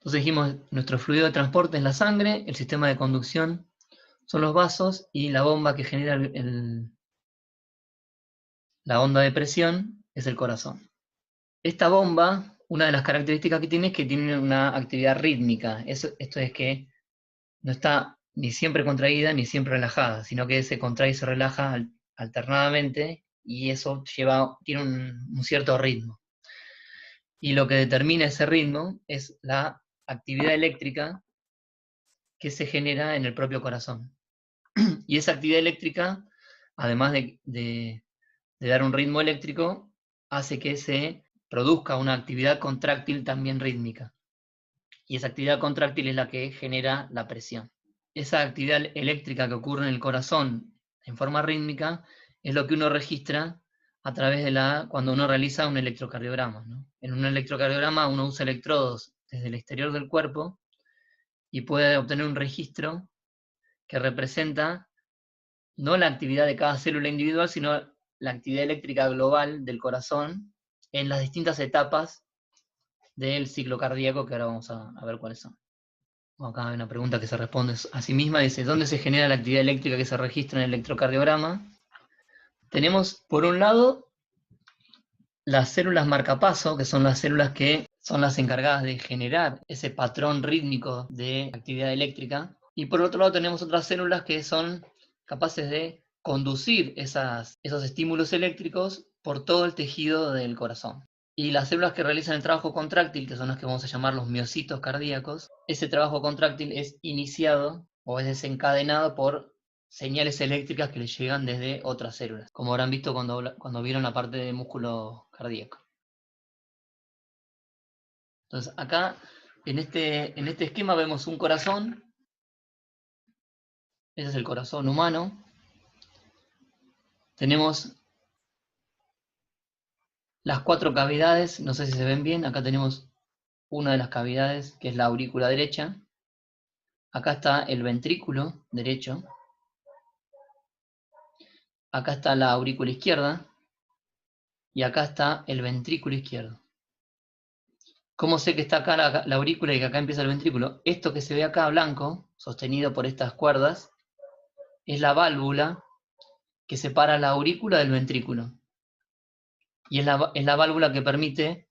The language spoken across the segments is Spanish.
Entonces dijimos, nuestro fluido de transporte es la sangre, el sistema de conducción son los vasos y la bomba que genera la onda de presión es el corazón. Esta bomba, una de las características que tiene es que tiene una actividad rítmica. Esto es que no está ni siempre contraída ni siempre relajada, sino que se contrae y se relaja alternadamente y eso tiene un cierto ritmo. Y lo que determina ese ritmo es la actividad eléctrica que se genera en el propio corazón. Y esa actividad eléctrica, además de dar un ritmo eléctrico, hace que se produzca una actividad contráctil también rítmica. Y esa actividad contráctil es la que genera la presión. Esa actividad eléctrica que ocurre en el corazón en forma rítmica es lo que uno registra a través cuando uno realiza un electrocardiograma, ¿no? En un electrocardiograma uno usa electrodos desde el exterior del cuerpo y puede obtener un registro que representa no la actividad de cada célula individual, sino la actividad eléctrica global del corazón en las distintas etapas del ciclo cardíaco, que ahora vamos a ver cuáles son. Acá hay una pregunta que se responde a sí misma, dice, ¿dónde se genera la actividad eléctrica que se registra en el electrocardiograma? Tenemos, por un lado, las células marcapaso, que son las células que son las encargadas de generar ese patrón rítmico de actividad eléctrica, y por otro lado tenemos otras células que son capaces de conducir esos estímulos eléctricos por todo el tejido del corazón. Y las células que realizan el trabajo contráctil, que son las que vamos a llamar los miocitos cardíacos, ese trabajo contráctil es iniciado o es desencadenado por señales eléctricas que les llegan desde otras células, como habrán visto cuando vieron la parte de músculo cardíaco. Entonces acá, en este esquema vemos un corazón. Ese es el corazón humano. Tenemos las 4 cavidades, no sé si se ven bien, acá tenemos una de las cavidades, que es la aurícula derecha. Acá está el ventrículo derecho. Acá está la aurícula izquierda. Y acá está el ventrículo izquierdo. ¿Cómo sé que está acá la aurícula y que acá empieza el ventrículo? Esto que se ve acá blanco, sostenido por estas cuerdas, es la válvula que separa la aurícula del ventrículo. Y es la válvula que permite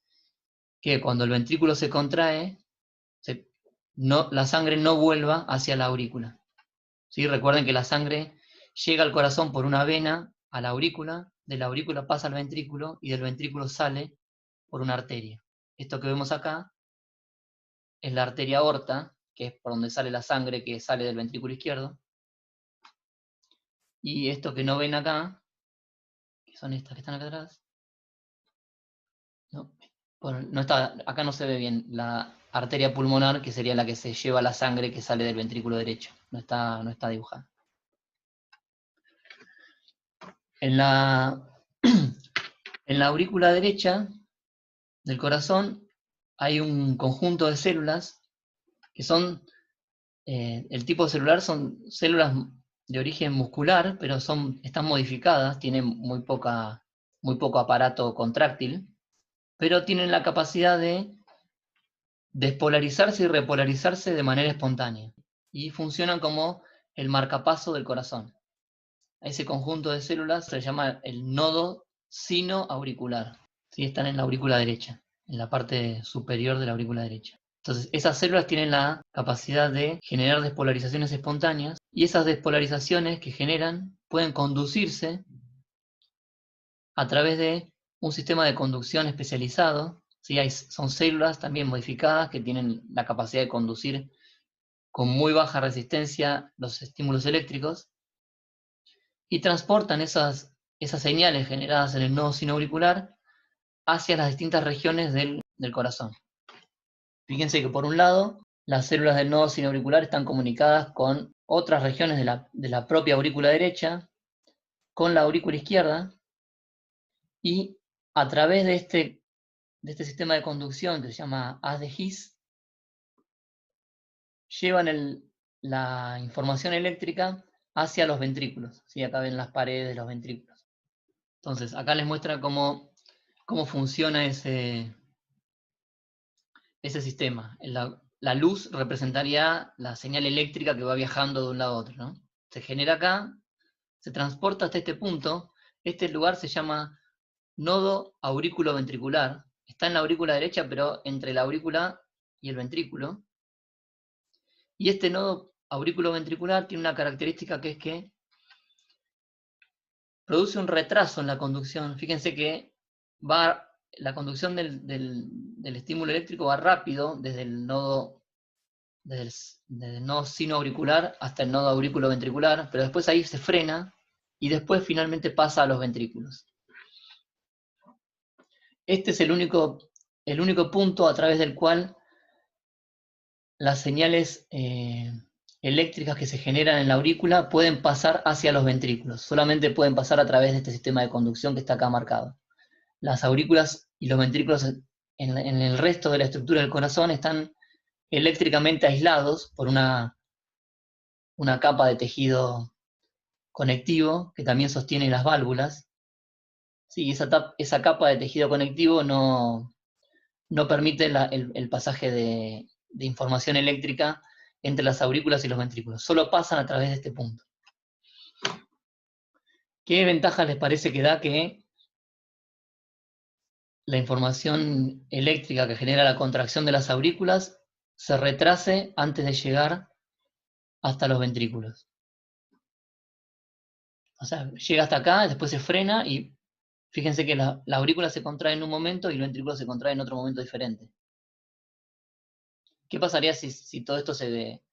que cuando el ventrículo se contrae, la sangre no vuelva hacia la aurícula. ¿Sí? Recuerden que la sangre llega al corazón por una vena a la aurícula, de la aurícula pasa al ventrículo y del ventrículo sale por una arteria. Esto que vemos acá es la arteria aorta, que es por donde sale la sangre que sale del ventrículo izquierdo. Y esto que no ven acá, que son estas que están acá atrás, no, bueno, acá no se ve bien la arteria pulmonar, que sería la que se lleva la sangre que sale del ventrículo derecho. No está dibujada. En la aurícula derecha del corazón hay un conjunto de células que son, el tipo celular son células de origen muscular, pero están modificadas, tienen muy poco aparato contráctil, pero tienen la capacidad de despolarizarse y repolarizarse de manera espontánea, y funcionan como el marcapaso del corazón. A ese conjunto de células se llama el nodo sinoauricular. ¿Sí? Están en la aurícula derecha, en la parte superior de la aurícula derecha. Entonces, esas células tienen la capacidad de generar despolarizaciones espontáneas, y esas despolarizaciones que generan pueden conducirse a través de un sistema de conducción especializado. ¿Sí? Son células también modificadas que tienen la capacidad de conducir con muy baja resistencia los estímulos eléctricos y transportan esas señales generadas en el nodo sinoauricular hacia las distintas regiones del corazón. Fíjense que por un lado, las células del nodo sinoauricular están comunicadas con otras regiones de la propia aurícula derecha, con la aurícula izquierda, y a través de este sistema de conducción que se llama haz de His, llevan la información eléctrica hacia los ventrículos. ¿Sí? Acá ven las paredes de los ventrículos. Entonces, acá les muestra cómo funciona ese sistema. la luz representaría la señal eléctrica que va viajando de un lado a otro, ¿no? Se genera acá, se transporta hasta este punto. Este lugar se llama nodo aurículo ventricular. Está en la aurícula derecha, pero entre la aurícula y el ventrículo. Y este nodo aurículo ventricular tiene una característica que es que produce un retraso en la conducción. Fíjense que la conducción del estímulo eléctrico va rápido desde el nodo sinoauricular hasta el nodo aurículo ventricular, pero después ahí se frena y después finalmente pasa a los ventrículos. Este es el único punto a través del cual las señales eléctricas que se generan en la aurícula pueden pasar hacia los ventrículos. Solamente pueden pasar a través de este sistema de conducción que está acá marcado. Las aurículas y los ventrículos en el resto de la estructura del corazón están eléctricamente aislados por una capa de tejido conectivo que también sostiene las válvulas. Sí, esa capa de tejido conectivo no permite el pasaje de información eléctrica entre las aurículas y los ventrículos. Solo pasan a través de este punto. ¿Qué ventajas les parece que da que la información eléctrica que genera la contracción de las aurículas se retrase antes de llegar hasta los ventrículos? O sea, llega hasta acá, después se frena y fíjense que la aurícula se contrae en un momento y el ventrículo se contrae en otro momento diferente. ¿Qué pasaría si todo esto se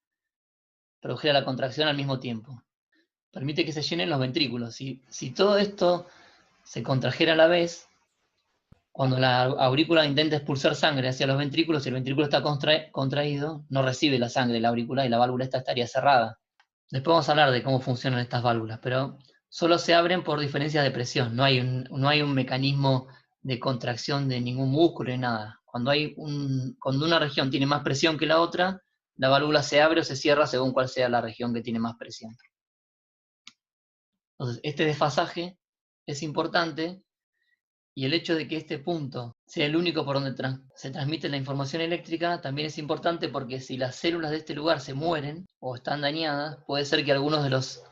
produjera la contracción al mismo tiempo? Permite que se llenen los ventrículos. Si todo esto se contrajera a la vez, cuando la aurícula intenta expulsar sangre hacia los ventrículos, si el ventrículo está contraído, no recibe la sangre de la aurícula y la válvula esta estaría cerrada. Después vamos a hablar de cómo funcionan estas válvulas, pero solo se abren por diferencias de presión. No hay un mecanismo de contracción de ningún músculo ni nada. Cuando una región tiene más presión que la otra, la válvula se abre o se cierra según cuál sea la región que tiene más presión. Entonces, este desfasaje es importante, y el hecho de que este punto sea el único por donde se transmite la información eléctrica también es importante, porque si las células de este lugar se mueren o están dañadas, puede ser que algunos de los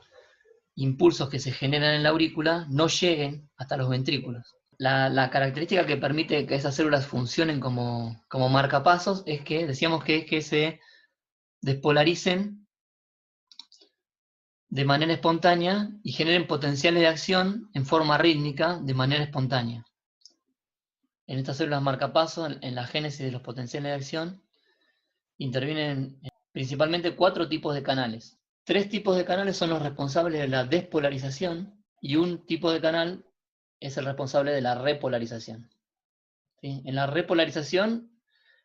impulsos que se generan en la aurícula no lleguen hasta los ventrículos. La característica que permite que esas células funcionen como marcapasos es que, decíamos que es que se despolaricen de manera espontánea y generen potenciales de acción en forma rítmica de manera espontánea. En estas células marcapasos, en la génesis de los potenciales de acción, intervienen principalmente 4 tipos de canales. 3 tipos de canales son los responsables de la despolarización y un tipo de canal es el responsable de la repolarización. ¿Sí? En la repolarización,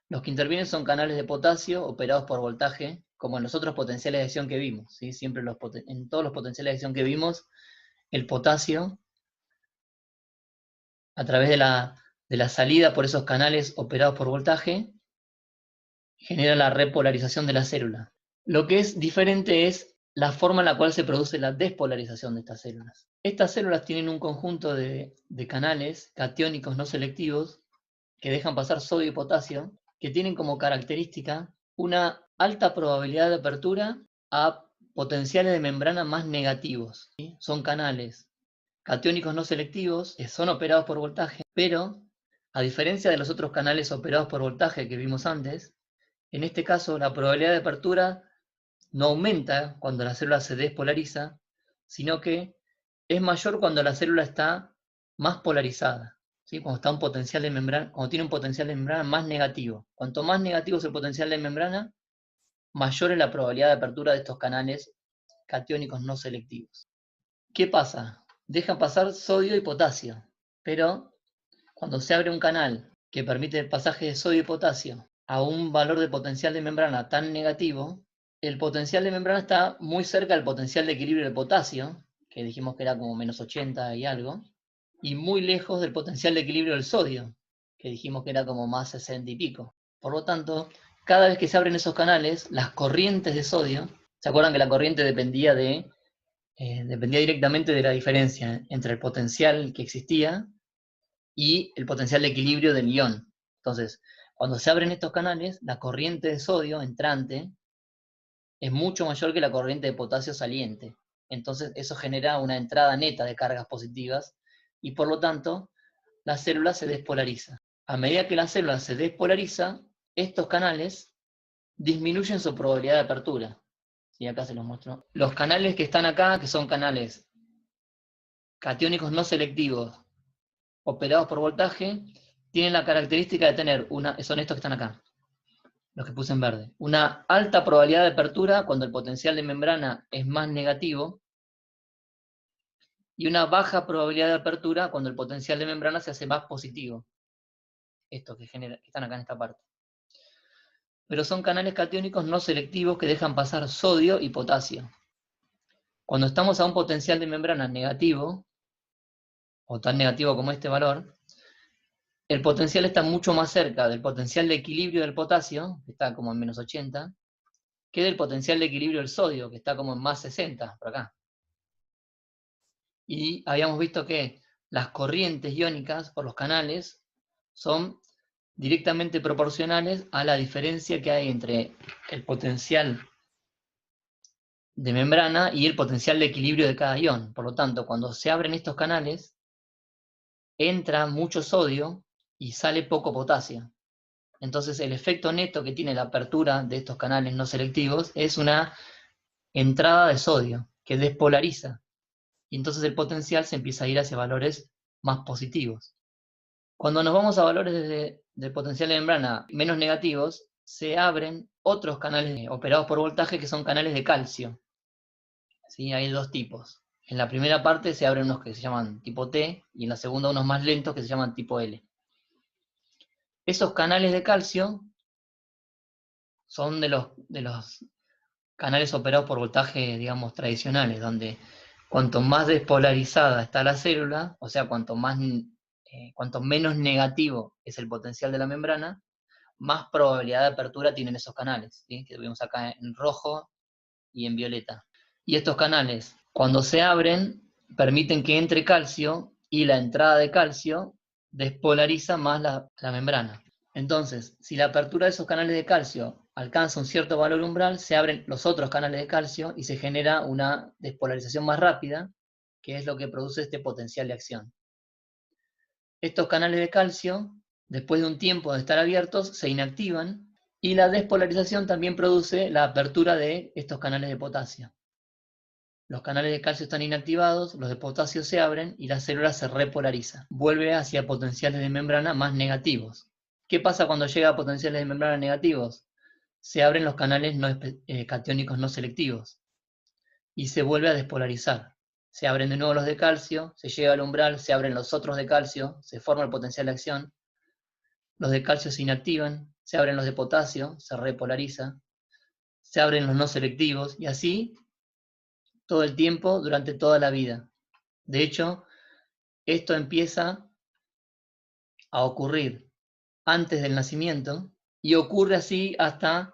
los que intervienen son canales de potasio operados por voltaje, como en los otros potenciales de acción que vimos. ¿Sí? Siempre en todos los potenciales de acción que vimos, el potasio, a través de la salida por esos canales operados por voltaje, genera la repolarización de la célula. Lo que es diferente es la forma en la cual se produce la despolarización de estas células. Estas células tienen un conjunto de canales catiónicos no selectivos que dejan pasar sodio y potasio, que tienen como característica una alta probabilidad de apertura a potenciales de membrana más negativos. ¿Sí? Son canales catiónicos no selectivos, que son operados por voltaje, pero a diferencia de los otros canales operados por voltaje que vimos antes, en este caso la probabilidad de apertura no aumenta cuando la célula se despolariza, sino que es mayor cuando la célula está más polarizada, ¿sí? Cuando tiene un potencial de membrana más negativo. Cuanto más negativo es el potencial de membrana, mayor es la probabilidad de apertura de estos canales catiónicos no selectivos. ¿Qué pasa? Dejan pasar sodio y potasio, pero cuando se abre un canal que permite el pasaje de sodio y potasio a un valor de potencial de membrana tan negativo, el potencial de membrana está muy cerca del potencial de equilibrio del potasio, que dijimos que era como menos 80 y algo, y muy lejos del potencial de equilibrio del sodio, que dijimos que era como más 60 y pico. Por lo tanto, cada vez que se abren esos canales, las corrientes de sodio, ¿se acuerdan que la corriente dependía directamente de la diferencia entre el potencial que existía y el potencial de equilibrio del ion? Entonces, Cuando se abren estos canales, la corriente de sodio entrante es mucho mayor que la corriente de potasio saliente. Entonces eso genera una entrada neta de cargas positivas y por lo tanto la célula se despolariza. A medida que la célula se despolariza, estos canales disminuyen su probabilidad de apertura. Y acá se los muestro. Los canales que están acá, que son canales catiónicos no selectivos, operados por voltaje, tienen la característica de tener son estos que están acá, los que puse en verde, una alta probabilidad de apertura cuando el potencial de membrana es más negativo, y una baja probabilidad de apertura cuando el potencial de membrana se hace más positivo. Estos que están acá en esta parte. Pero son canales catiónicos no selectivos que dejan pasar sodio y potasio. Cuando estamos a un potencial de membrana negativo, o tan negativo como este valor, el potencial está mucho más cerca del potencial de equilibrio del potasio, que está como en menos 80, que del potencial de equilibrio del sodio, que está como en más 60, por acá. Y habíamos visto que las corrientes iónicas por los canales son directamente proporcionales a la diferencia que hay entre el potencial de membrana y el potencial de equilibrio de cada ion. Por lo tanto, cuando se abren estos canales, entra mucho sodio y sale poco potasio. Entonces el efecto neto que tiene la apertura de estos canales no selectivos es una entrada de sodio que despolariza. Y entonces el potencial se empieza a ir hacia valores más positivos. Cuando nos vamos a valores de potencial de membrana menos negativos, se abren otros canales operados por voltaje que son canales de calcio. ¿Sí? Hay dos tipos. En la primera parte se abren unos que se llaman tipo T y en la segunda unos más lentos que se llaman tipo L. Esos canales de calcio son de los canales operados por voltaje, digamos, tradicionales, donde cuanto más despolarizada está la célula, o sea, cuanto menos negativo es el potencial de la membrana, más probabilidad de apertura tienen esos canales, ¿sí? Que vemos acá en rojo y en violeta. Y estos canales, cuando se abren, permiten que entre calcio y la entrada de calcio despolariza más la membrana. Entonces, si la apertura de esos canales de calcio alcanza un cierto valor umbral, se abren los otros canales de calcio y se genera una despolarización más rápida, que es lo que produce este potencial de acción. Estos canales de calcio, después de un tiempo de estar abiertos, se inactivan y la despolarización también produce la apertura de estos canales de potasio. Los canales de calcio están inactivados, los de potasio se abren y la célula se repolariza. Vuelve hacia potenciales de membrana más negativos. ¿Qué pasa cuando llega a potenciales de membrana negativos? Se abren los canales catiónicos no selectivos y se vuelve a despolarizar. Se abren de nuevo los de calcio, se llega al umbral, se abren los otros de calcio, se forma el potencial de acción, los de calcio se inactivan, se abren los de potasio, se repolariza, se abren los no selectivos y así todo el tiempo durante toda la vida. De hecho, esto empieza a ocurrir antes del nacimiento y ocurre así hasta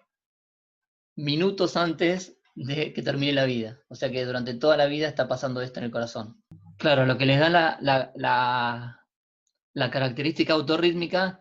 minutos antes de que termine la vida. O sea que durante toda la vida está pasando esto en el corazón. Claro, lo que les da la característica autorrítmica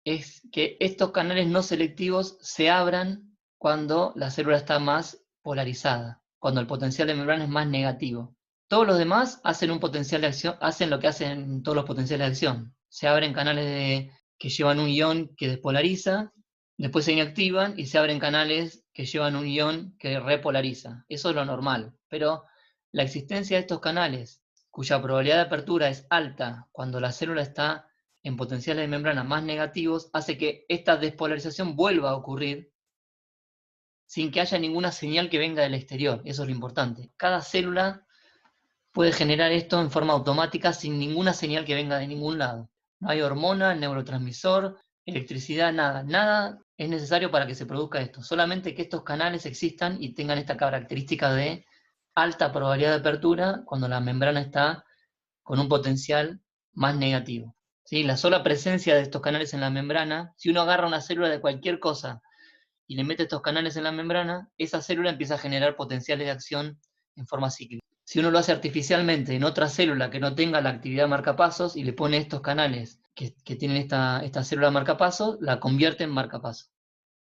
es que estos canales no selectivos se abran cuando la célula está más polarizada, cuando el potencial de membrana es más negativo. Todos los demás hacen un potencial de acción, hacen lo que hacen todos los potenciales de acción. Se abren canales que llevan un ion que despolariza, después se inactivan y se abren canales que llevan un ion que repolariza. Eso es lo normal. Pero la existencia de estos canales, cuya probabilidad de apertura es alta cuando la célula está en potenciales de membrana más negativos, hace que esta despolarización vuelva a ocurrir sin que haya ninguna señal que venga del exterior. Eso es lo importante. Cada célula puede generar esto en forma automática sin ninguna señal que venga de ningún lado. No hay hormona, neurotransmisor, electricidad, nada. Nada es necesario para que se produzca esto. Solamente que estos canales existan y tengan esta característica de alta probabilidad de apertura cuando la membrana está con un potencial más negativo. ¿Sí? La sola presencia de estos canales en la membrana, si uno agarra una célula de cualquier cosa y le mete estos canales en la membrana, esa célula empieza a generar potenciales de acción en forma cíclica. Si uno lo hace artificialmente en otra célula que no tenga la actividad marcapasos y le pone estos canales que tienen esta célula marcapaso, la convierte en marcapaso.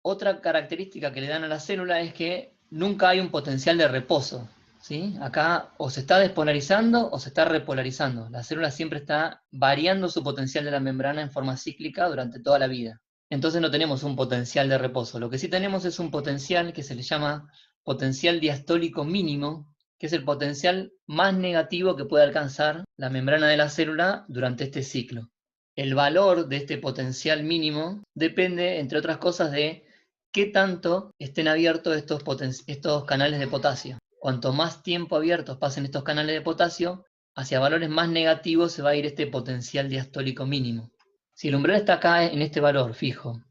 Otra característica que le dan a la célula es que nunca hay un potencial de reposo, ¿sí? Acá o se está despolarizando o se está repolarizando. La célula siempre está variando su potencial de la membrana en forma cíclica durante toda la vida. Entonces no tenemos un potencial de reposo. Lo que sí tenemos es un potencial que se le llama potencial diastólico mínimo, que es el potencial más negativo que puede alcanzar la membrana de la célula durante este ciclo. El valor de este potencial mínimo depende, entre otras cosas, de qué tanto estén abiertos estos canales de potasio. Cuanto más tiempo abiertos pasen estos canales de potasio, hacia valores más negativos se va a ir este potencial diastólico mínimo. Si el umbral está acá en este valor fijo,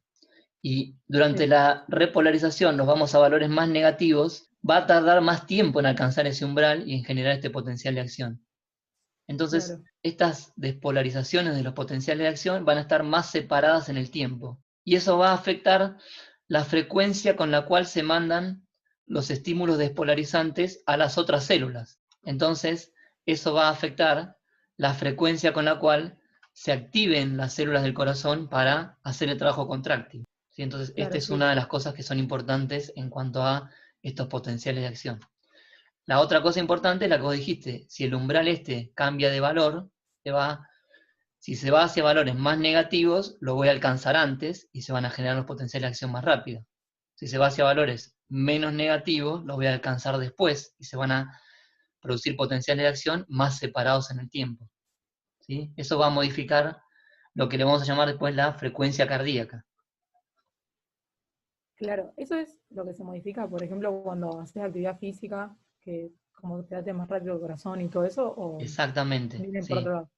y durante la repolarización nos vamos a valores más negativos, va a tardar más tiempo en alcanzar ese umbral y en generar este potencial de acción. Entonces, estas despolarizaciones de los potenciales de acción van a estar más separadas en el tiempo. Y eso va a afectar la frecuencia con la cual se mandan los estímulos despolarizantes a las otras células. Entonces, eso va a afectar la frecuencia con la cual se activen las células del corazón para hacer el trabajo contráctil. ¿Sí? Entonces, esta es una de las cosas que son importantes en cuanto a estos potenciales de acción. La otra cosa importante es la que vos dijiste, si el umbral cambia de valor, si se va hacia valores más negativos, lo voy a alcanzar antes y se van a generar los potenciales de acción más rápido. Si se va hacia valores menos negativos, los voy a alcanzar después y se van a producir potenciales de acción más separados en el tiempo. ¿Sí? Eso va a modificar lo que le vamos a llamar después la frecuencia cardíaca. Claro, eso es lo que se modifica, por ejemplo, cuando haces actividad física, que como te late más rápido el corazón y todo eso, o Exactamente, vienen por sí. otro lado.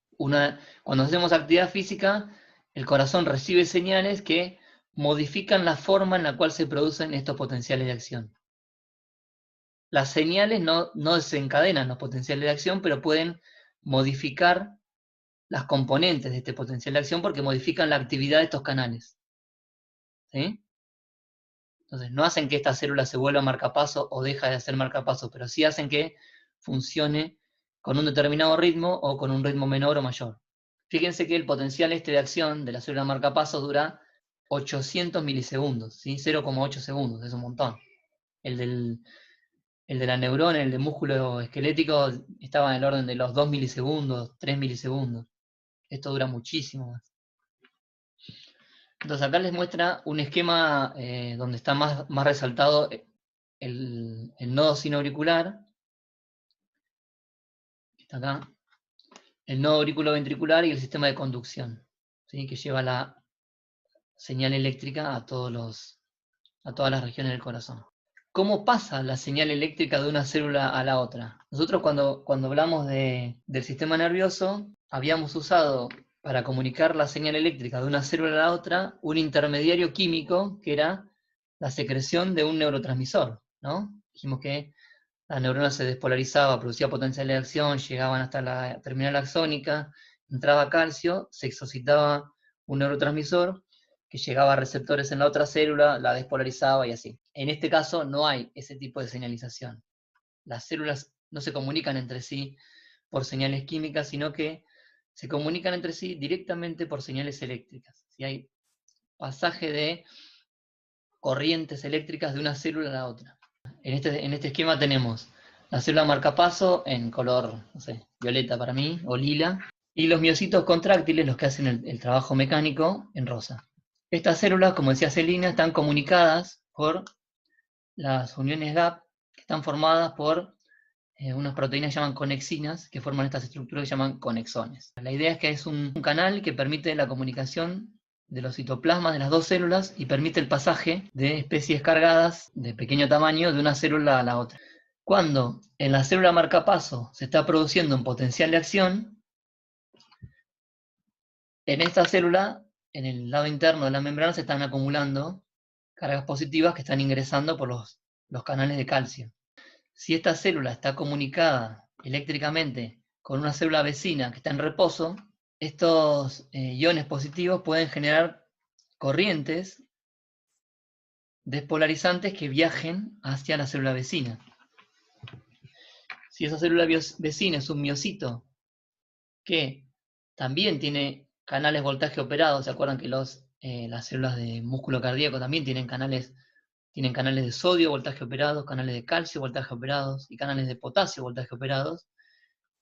Cuando hacemos actividad física, el corazón recibe señales que modifican la forma en la cual se producen estos potenciales de acción. Las señales no desencadenan los potenciales de acción, pero pueden modificar las componentes de este potencial de acción porque modifican la actividad de estos canales. ¿Sí? Entonces, no hacen que esta célula se vuelva marcapaso o deja de hacer marcapaso, pero sí hacen que funcione con un determinado ritmo o con un ritmo menor o mayor. Fíjense que el potencial de acción de la célula marcapaso dura 800 milisegundos, ¿sí? 0,8 segundos, es un montón. El de la neurona, el de músculo esquelético, estaba en el orden de los 2 milisegundos, 3 milisegundos. Esto dura muchísimo más. Entonces acá les muestra un esquema donde está más resaltado el nodo sinoauricular, que está acá, el nodo auriculoventricular y el sistema de conducción, ¿sí? Que lleva la señal eléctrica a todas las regiones del corazón. ¿Cómo pasa la señal eléctrica de una célula a la otra? Nosotros cuando hablamos del sistema nervioso, habíamos usado para comunicar la señal eléctrica de una célula a la otra un intermediario químico que era la secreción de un neurotransmisor, ¿no? Dijimos que la neurona se despolarizaba, producía potenciales de acción, llegaban hasta la terminal axónica, entraba calcio, se exocitaba un neurotransmisor que llegaba a receptores en la otra célula, la despolarizaba y así. En este caso no hay ese tipo de señalización. Las células no se comunican entre sí por señales químicas, sino que se comunican entre sí directamente por señales eléctricas. Si hay pasaje de corrientes eléctricas de una célula a la otra. En este esquema tenemos la célula marcapaso en color, no sé, violeta para mí, o lila, y los miocitos contráctiles, los que hacen el trabajo mecánico, en rosa. Estas células, como decía Celina, están comunicadas por las uniones GAP, que están formadas por unas proteínas que llaman conexinas, que forman estas estructuras que llaman conexones. La idea es que es un canal que permite la comunicación de los citoplasmas de las dos células y permite el pasaje de especies cargadas de pequeño tamaño de una célula a la otra. Cuando en la célula marcapaso se está produciendo un potencial de acción, en esta célula, en el lado interno de la membrana, se están acumulando cargas positivas que están ingresando por los canales de calcio. Si esta célula está comunicada eléctricamente con una célula vecina que está en reposo, estos iones positivos pueden generar corrientes despolarizantes que viajen hacia la célula vecina. Si esa célula vecina es un miocito que también tiene canales voltaje operado. ¿Se acuerdan que las células de músculo cardíaco también tienen canales de sodio, voltaje operados, canales de calcio, voltaje operados, y canales de potasio, voltaje operados,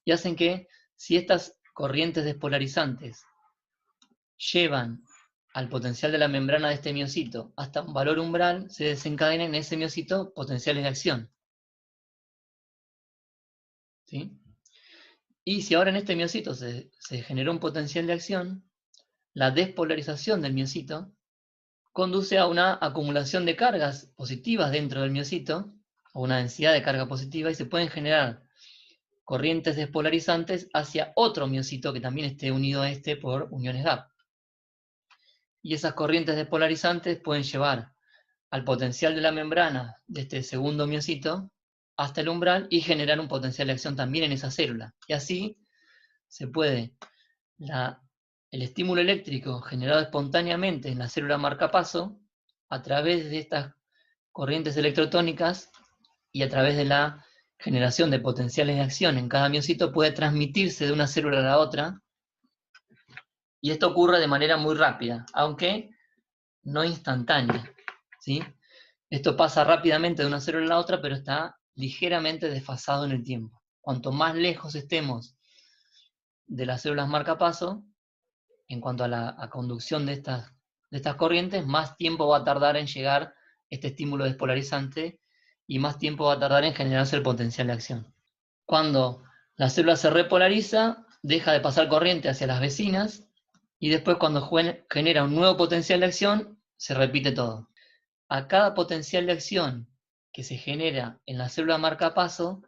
y hacen que si estas corrientes despolarizantes llevan al potencial de la membrana de este miocito hasta un valor umbral, se desencadenen en ese miocito potenciales de acción. ¿Sí? Y si ahora en este miocito se generó un potencial de acción, la despolarización del miocito conduce a una acumulación de cargas positivas dentro del miocito, o una densidad de carga positiva, y se pueden generar corrientes despolarizantes hacia otro miocito que también esté unido a este por uniones gap. Y esas corrientes despolarizantes pueden llevar al potencial de la membrana de este segundo miocito hasta el umbral y generar un potencial de acción también en esa célula. Y así se puede el estímulo eléctrico generado espontáneamente en la célula marcapaso a través de estas corrientes electrotónicas y a través de la generación de potenciales de acción en cada miocito puede transmitirse de una célula a la otra, y esto ocurre de manera muy rápida, aunque no instantánea, ¿sí? Esto pasa rápidamente de una célula a la otra, pero está ligeramente desfasado en el tiempo. Cuanto más lejos estemos de las células marcapaso, en cuanto a la conducción de estas corrientes, más tiempo va a tardar en llegar este estímulo despolarizante y más tiempo va a tardar en generarse el potencial de acción. Cuando la célula se repolariza, deja de pasar corriente hacia las vecinas, y después cuando genera un nuevo potencial de acción, se repite todo. A cada potencial de acción que se genera en la célula marcapaso,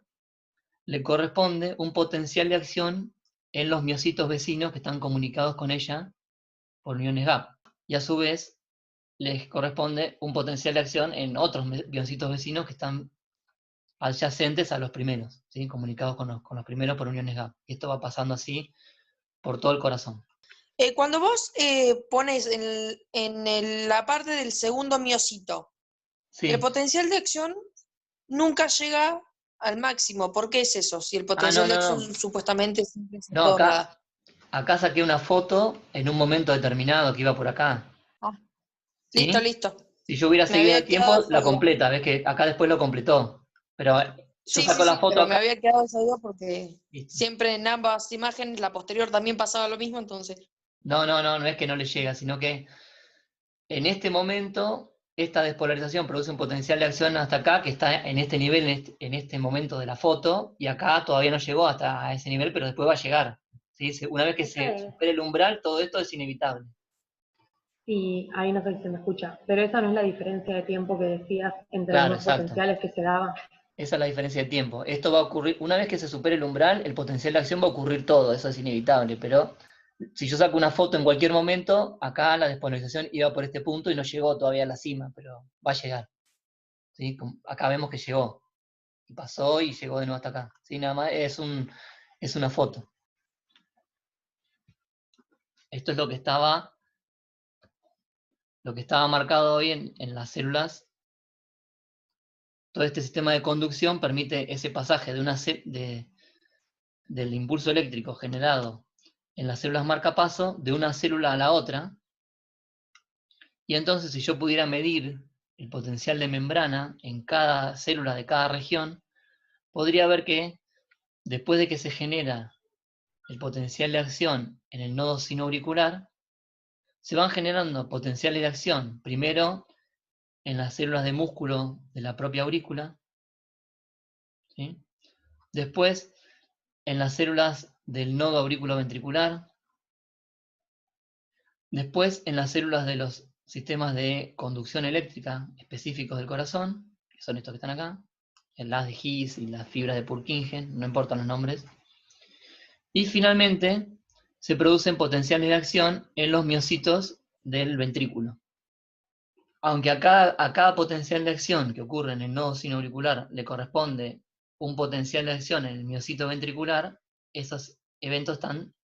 le corresponde un potencial de acción en los miocitos vecinos que están comunicados con ella por uniones gap. Y a su vez, les corresponde un potencial de acción en otros miocitos vecinos que están adyacentes a los primeros, ¿sí? Comunicados con los primeros por uniones gap. Y esto va pasando así por todo el corazón. Cuando vos pones la parte del segundo miocito, Sí. el potencial de acción nunca llega al máximo. ¿Por qué es eso? Si el potencial de acción supuestamente siempre es todo nada. Acá saqué una foto en un momento determinado que iba por acá. ¿Sí? Listo. Si yo hubiera seguido el tiempo, la completa. Ves que acá después lo completó. Pero yo saco la foto pero acá. me había quedado esa duda porque siempre en ambas imágenes, la posterior también pasaba lo mismo, entonces. No es que no le llega, sino que en este momento esta despolarización produce un potencial de acción hasta acá, que está en este nivel, en este momento de la foto, y acá todavía no llegó hasta ese nivel, pero después va a llegar. ¿Sí? Una vez que se supere el umbral, todo esto es inevitable. Y ahí no sé si se me escucha, pero esa no es la diferencia de tiempo que decías entre los dos potenciales que se daban. Esa es la diferencia de tiempo. Esto va a ocurrir, una vez que se supere el umbral, el potencial de acción va a ocurrir todo, eso es inevitable, pero si yo saco una foto en cualquier momento, acá la despolarización iba por este punto y no llegó todavía a la cima, pero va a llegar. ¿Sí? Acá vemos que llegó, y pasó y llegó de nuevo hasta acá. ¿Sí? Nada más es una foto. Esto es lo que estaba marcado hoy en las células. Todo este sistema de conducción permite ese pasaje del impulso eléctrico generado en las células marcapaso de una célula a la otra. Y entonces, si yo pudiera medir el potencial de membrana en cada célula de cada región, podría ver que después de que se genera el potencial de acción en el nodo sinoauricular, se van generando potenciales de acción, primero en las células de músculo de la propia aurícula, ¿sí? Después en las células del nodo auriculoventricular, después en las células de los sistemas de conducción eléctrica específicos del corazón, que son estos que están acá, las de His y las fibras de Purkinje, no importan los nombres. Y finalmente se producen potenciales de acción en los miocitos del ventrículo. Aunque a cada potencial de acción que ocurre en el nodo sinoauricular le corresponde un potencial de acción en el miocito ventricular, esos eventos están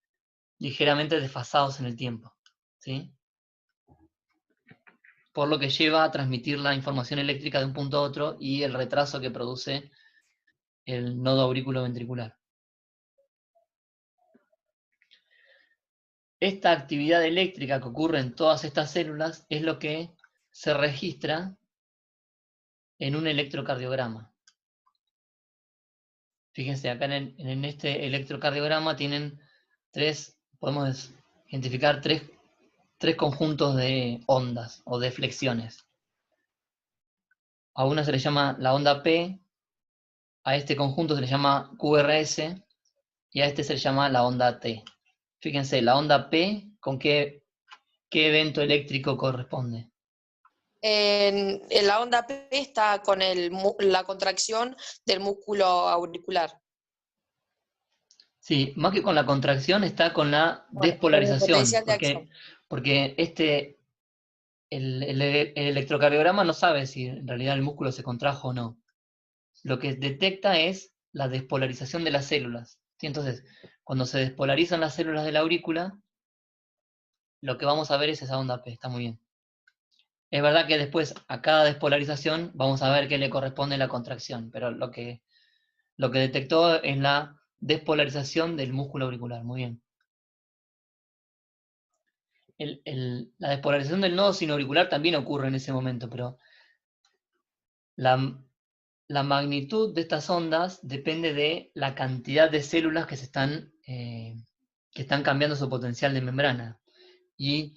ligeramente desfasados en el tiempo, ¿sí? Por lo que lleva a transmitir la información eléctrica de un punto a otro y el retraso que produce el nodo aurículo ventricular. esta actividad eléctrica que ocurre en todas estas células es lo que se registra en un electrocardiograma. Fíjense, acá en este electrocardiograma podemos identificar tres conjuntos de ondas o de flexiones. A una se le llama la onda P, a este conjunto se le llama QRS y a este se le llama la onda T. Fíjense, la onda P, ¿con qué evento eléctrico corresponde? En la onda P está con la contracción del músculo auricular. Sí, más que con la contracción está con la despolarización, porque el electrocardiograma no sabe si en realidad el músculo se contrajo o no. Lo que detecta es la despolarización de las células, ¿sí? Entonces, cuando se despolarizan las células de la aurícula, lo que vamos a ver es esa onda P, está muy bien. Es verdad que después a cada despolarización vamos a ver qué le corresponde la contracción, pero lo que detectó es la despolarización del músculo auricular, muy bien. La despolarización del nodo sinoauricular también ocurre en ese momento, pero la magnitud de estas ondas depende de la cantidad de células que están cambiando su potencial de membrana. Y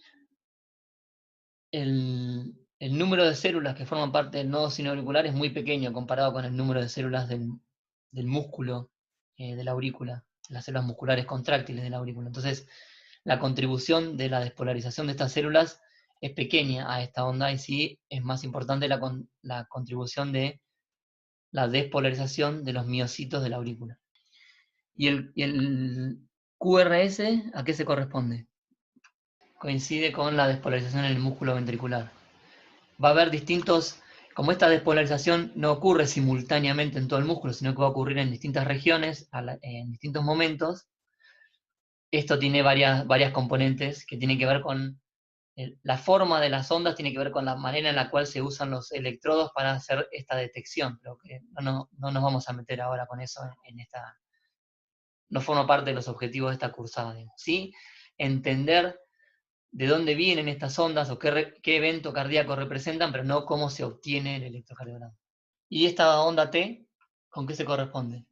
el número de células que forman parte del nodo sinoauricular es muy pequeño comparado con el número de células del músculo de la aurícula, las células musculares contráctiles de la aurícula. Entonces, la contribución de la despolarización de estas células es pequeña a esta onda y sí es más importante la contribución de la despolarización de los miocitos de la aurícula. ¿Y el QRS a qué se corresponde? Coincide con la despolarización en el músculo ventricular. Va a haber como esta despolarización no ocurre simultáneamente en todo el músculo, sino que va a ocurrir en distintas regiones, en distintos momentos. Esto tiene varias componentes que tienen que ver con la forma de las ondas, tiene que ver con la manera en la cual se usan los electrodos para hacer esta detección, pero que no nos vamos a meter ahora con eso no forma parte de los objetivos de esta cursada, digamos. ¿Sí? Entender de dónde vienen estas ondas o qué evento cardíaco representan, pero no cómo se obtiene el electrocardiograma. Y esta onda T, ¿con qué se corresponde?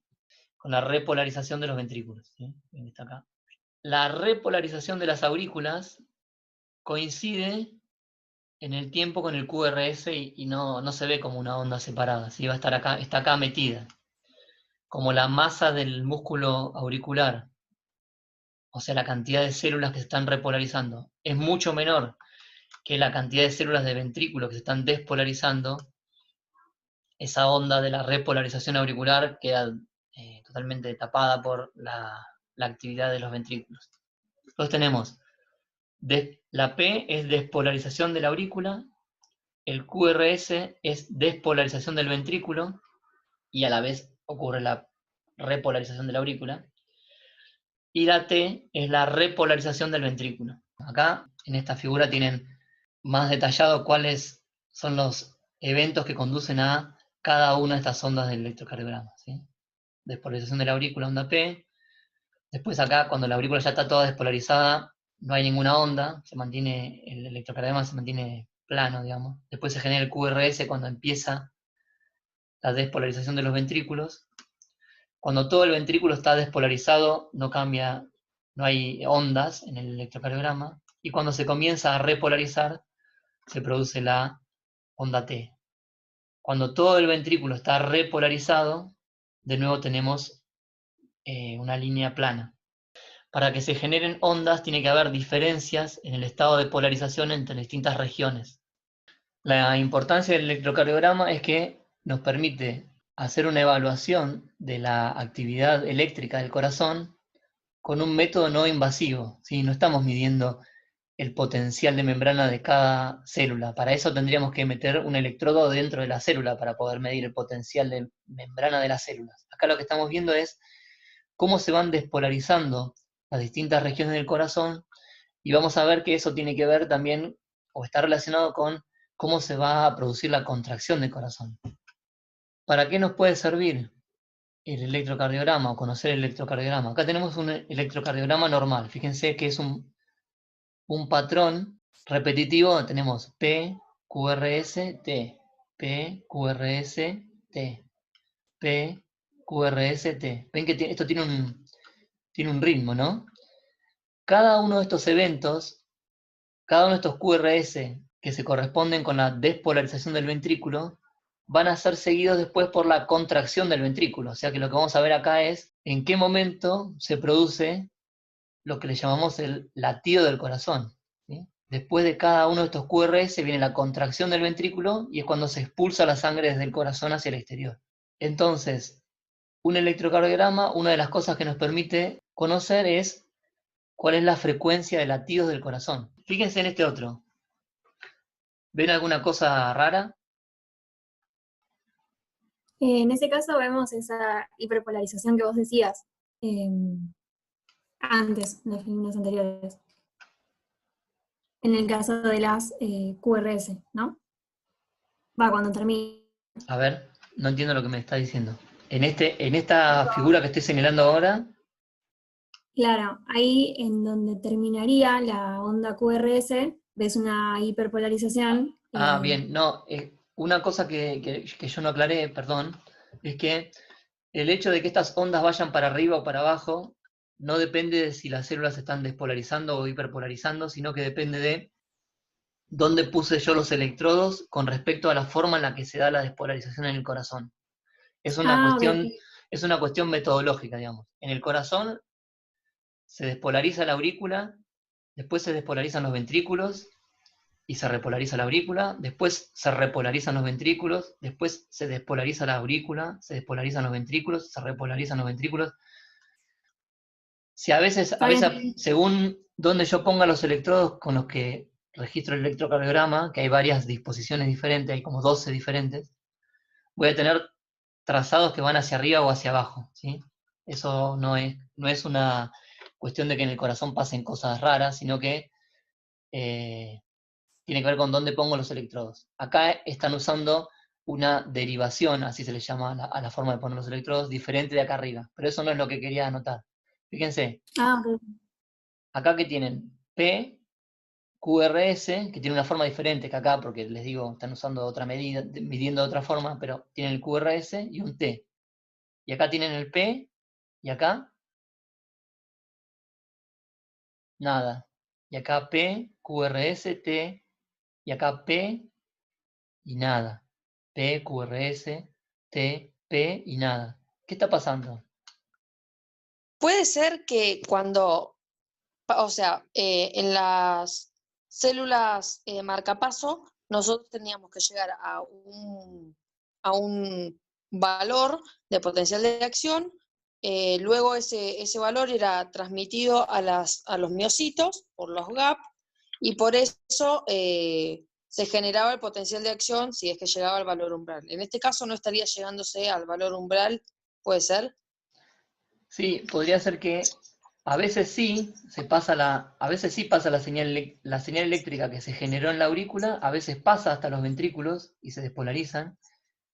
Con la repolarización de los ventrículos. ¿Sí? Está acá. La repolarización de las aurículas coincide en el tiempo con el QRS y no se ve como una onda separada, ¿sí? Va a estar acá, está acá metida. Como la masa del músculo auricular, o sea, la cantidad de células que se están repolarizando, es mucho menor que la cantidad de células de ventrículo que se están despolarizando, esa onda de la repolarización auricular queda totalmente tapada por la actividad de los ventrículos. Entonces tenemos, la P es despolarización de la aurícula, el QRS es despolarización del ventrículo, y a la vez ocurre la repolarización de la aurícula, y la T es la repolarización del ventrículo. Acá, en esta figura, tienen más detallado cuáles son los eventos que conducen a cada una de estas ondas del electrocardiograma, ¿sí? Despolarización de la aurícula, onda P. Después acá, cuando la aurícula ya está toda despolarizada, no hay ninguna onda, el electrocardiograma se mantiene plano, digamos. Después se genera el QRS cuando empieza la despolarización de los ventrículos. Cuando todo el ventrículo está despolarizado, no hay ondas en el electrocardiograma. Y cuando se comienza a repolarizar, se produce la onda T. Cuando todo el ventrículo está repolarizado, de nuevo tenemos una línea plana. Para que se generen ondas tiene que haber diferencias en el estado de polarización entre distintas regiones. La importancia del electrocardiograma es que nos permite hacer una evaluación de la actividad eléctrica del corazón con un método no invasivo, ¿sí? No estamos midiendo el potencial de membrana de cada célula. Para eso tendríamos que meter un electrodo dentro de la célula para poder medir el potencial de membrana de las células. Acá lo que estamos viendo es cómo se van despolarizando las distintas regiones del corazón, y vamos a ver que eso tiene que ver también, o está relacionado con cómo se va a producir la contracción del corazón. ¿Para qué nos puede servir el electrocardiograma o conocer el electrocardiograma? Acá tenemos un electrocardiograma normal. Fíjense que es un un patrón repetitivo, tenemos P, QRS, T, P, QRS, T, P, QRS, T. Ven que esto tiene un ritmo, ¿no? Cada uno de estos eventos, cada uno de estos QRS que se corresponden con la despolarización del ventrículo, van a ser seguidos después por la contracción del ventrículo. O sea que lo que vamos a ver acá es en qué momento se produce lo que le llamamos el latido del corazón, ¿sí? Después de cada uno de estos QRS viene la contracción del ventrículo y es cuando se expulsa la sangre desde el corazón hacia el exterior. Entonces, un electrocardiograma, una de las cosas que nos permite conocer es cuál es la frecuencia de latidos del corazón. Fíjense en este otro. ¿Ven alguna cosa rara? En ese caso vemos esa hiperpolarización que vos decías antes, en las líneas anteriores. En el caso de las QRS, ¿no? Va, cuando termina. A ver, no entiendo lo que me está diciendo. En esta figura que estoy señalando ahora. Claro, ahí en donde terminaría la onda QRS, ves una hiperpolarización. Bien, no, una cosa que yo no aclaré, perdón, es que el hecho de que estas ondas vayan para arriba o para abajo no depende de si las células se están despolarizando o hiperpolarizando, sino que depende de dónde puse yo los electrodos con respecto a la forma en la que se da la despolarización en el corazón. Es una cuestión metodológica, digamos. En el corazón se despolariza la aurícula, después se despolarizan los ventrículos y se repolariza la aurícula, después se repolarizan los ventrículos, después se despolariza la aurícula, se despolarizan los ventrículos, se repolarizan los ventrículos. Si a veces según donde yo ponga los electrodos con los que registro el electrocardiograma, que hay varias disposiciones diferentes, hay como 12 diferentes, voy a tener trazados que van hacia arriba o hacia abajo, ¿sí? Eso no es una cuestión de que en el corazón pasen cosas raras, sino que tiene que ver con dónde pongo los electrodos. Acá están usando una derivación, así se le llama a la forma de poner los electrodos, diferente de acá arriba, pero eso no es lo que quería anotar. Fíjense, acá que tienen P, QRS, que tiene una forma diferente que acá, porque les digo, están usando otra medida, midiendo de otra forma, pero tienen el QRS y un T. Y acá tienen el P, y acá, nada. Y acá P, QRS, T, y acá P, y nada. P, QRS, T, P, y nada. ¿Qué está pasando? Puede ser que cuando, o sea, en las células marcapaso, nosotros teníamos que llegar a un valor de potencial de acción, luego ese valor era transmitido a los miocitos por los GAP, y por eso se generaba el potencial de acción si es que llegaba al valor umbral. En este caso no estaría llegándose al valor umbral, ¿puede ser? Sí, podría ser que a veces sí pasa la señal eléctrica que se generó en la aurícula, a veces pasa hasta los ventrículos y se despolarizan,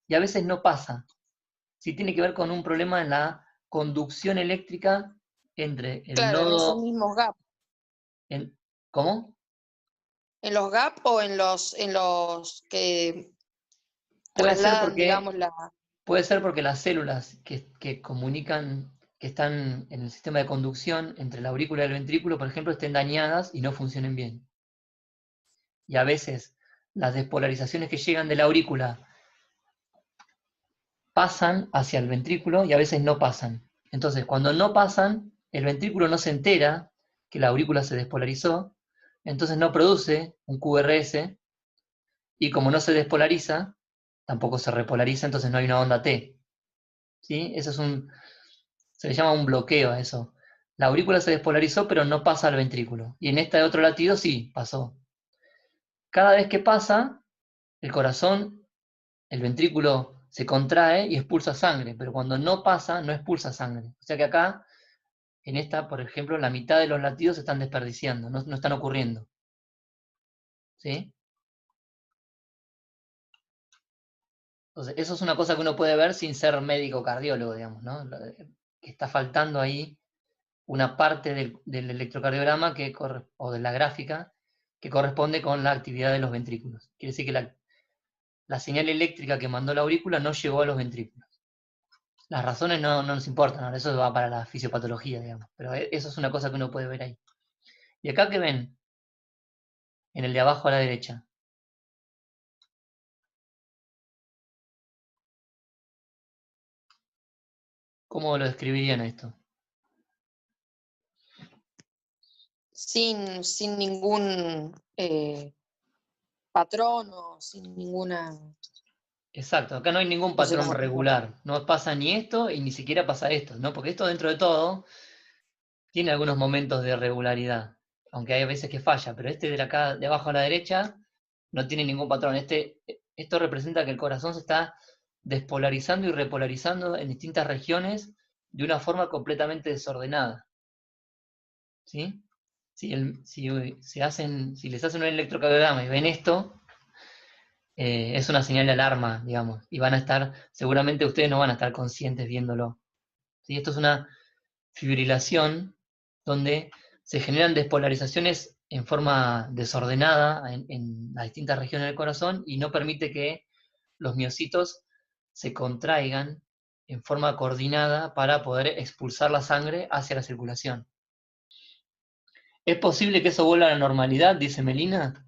y a veces no pasa. Sí tiene que ver con un problema en la conducción eléctrica entre el Claro, en esos nodo. mismos GAP. ¿Cómo? ¿En los GAP o en los que Puede ser trasladan, porque, digamos, puede ser porque las células que comunican, que están en el sistema de conducción entre la aurícula y el ventrículo, por ejemplo, estén dañadas y no funcionen bien. Y a veces las despolarizaciones que llegan de la aurícula pasan hacia el ventrículo y a veces no pasan. Entonces, cuando no pasan, el ventrículo no se entera que la aurícula se despolarizó, entonces no produce un QRS, y como no se despolariza, tampoco se repolariza, entonces no hay una onda T. ¿Sí? Eso se le llama un bloqueo a eso. La aurícula se despolarizó, pero no pasa al ventrículo. Y en este otro latido sí, pasó. Cada vez que pasa, el corazón, el ventrículo se contrae y expulsa sangre, pero cuando no pasa, no expulsa sangre. O sea que acá, en esta, por ejemplo, la mitad de los latidos se están desperdiciando, no están ocurriendo. ¿Sí? Entonces, eso es una cosa que uno puede ver sin ser médico cardiólogo, digamos, ¿no? Que está faltando ahí una parte del electrocardiograma o de la gráfica que corresponde con la actividad de los ventrículos. Quiere decir que la señal eléctrica que mandó la aurícula no llegó a los ventrículos. Las razones no nos importan, ahora eso va para la fisiopatología, digamos, pero eso es una cosa que uno puede ver ahí. Y acá, ¿qué ven? En el de abajo a la derecha. ¿Cómo lo describirían esto? Sin ningún patrón o sin ninguna... Exacto, acá no hay ningún No sé patrón cómo regular. No pasa ni esto y ni siquiera pasa esto, ¿no? Porque esto dentro de todo tiene algunos momentos de regularidad, aunque hay veces que falla, pero este de acá de abajo a la derecha no tiene ningún patrón. Esto representa que el corazón se está despolarizando y repolarizando en distintas regiones de una forma completamente desordenada. ¿Sí? Si les hacen un electrocardiograma y ven esto, es una señal de alarma, digamos, y seguramente ustedes no van a estar conscientes viéndolo. ¿Sí? Esto es una fibrilación donde se generan despolarizaciones en forma desordenada en las distintas regiones del corazón y no permite que los miocitos se contraigan en forma coordinada para poder expulsar la sangre hacia la circulación. ¿Es posible que eso vuelva a la normalidad, dice Melina?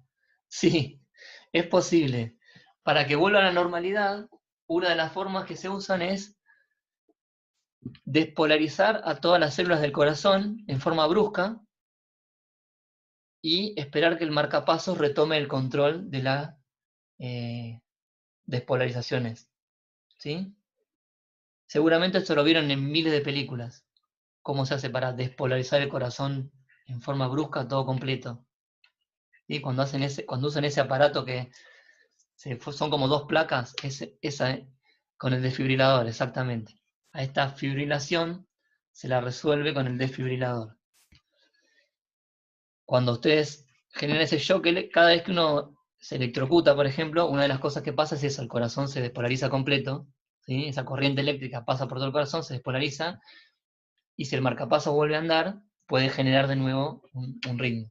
Sí, es posible. Para que vuelva a la normalidad, una de las formas que se usan es despolarizar a todas las células del corazón en forma brusca y esperar que el marcapasos retome el control de las despolarizaciones. ¿Sí? Seguramente esto lo vieron en miles de películas. Cómo se hace para despolarizar el corazón en forma brusca, todo completo. ¿Sí? Cuando usan ese aparato que son como dos placas, con el desfibrilador, exactamente. A esta fibrilación se la resuelve con el desfibrilador. Cuando ustedes generan ese shock, cada vez que uno se electrocuta, por ejemplo, una de las cosas que pasa es eso, el corazón se despolariza completo, ¿sí? Esa corriente eléctrica pasa por todo el corazón, se despolariza, y si el marcapasos vuelve a andar, puede generar de nuevo un ritmo.